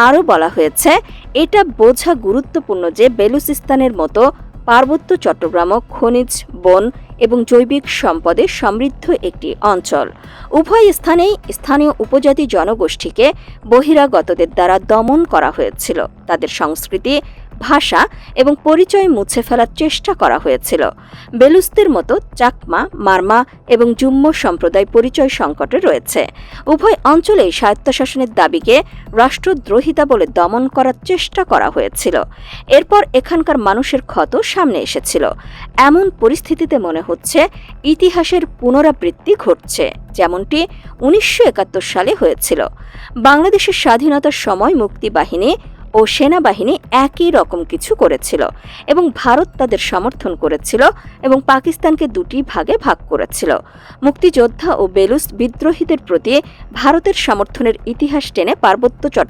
আরও বলা হয়েছে, এটা বোঝা গুরুত্বপূর্ণ যে বেলুচিস্তানের মতো পার্বত্য চট্টগ্রামও খনিজ, বন এবং জৈবিক সম্পদে সমৃদ্ধ একটি অঞ্চল। উভয় স্থানেই স্থানীয় উপজাতি জনগোষ্ঠীকে বহিরাগতদের দ্বারা দমন করা হয়েছিল। তাদের সংস্কৃতি, ভাষা এবং পরিচয় মুছে ফেলার চেষ্টা করা হয়েছিল। বেলুচদের মতো চাকমা, মারমা এবং জুম্ম সম্প্রদায় পরিচয় সংকটে রয়েছে। উভয় অঞ্চলেই স্বায়ত্তশাসনের দাবিকে রাষ্ট্রদ্রোহিতা বলে দমন করার চেষ্টা করা হয়েছিল। এরপর এখানকার মানুষের ক্ষত সামনে এসেছিল। এমন পরিস্থিতিতে মনে হচ্ছে ইতিহাসের পুনরাবৃত্তি ঘটছে, যেমনটি 1971 সালে হয়েছিল। বাংলাদেশের স্বাধীনতার সময় মুক্তিবাহিনী ও সেনাবাহিনী একই রকম কিছু করেছিল এবং ভারত তাদের সমর্থন করেছিল এবং পাকিস্তানকে দুটি ভাগে ভাগ করেছিল। মুক্তিযোদ্ধা ও বেলুচ বিদ্রোহীদের প্রতি ভারতের সমর্থনের ইতিহাস টেনে পার্বত্য চট্টগ্রাম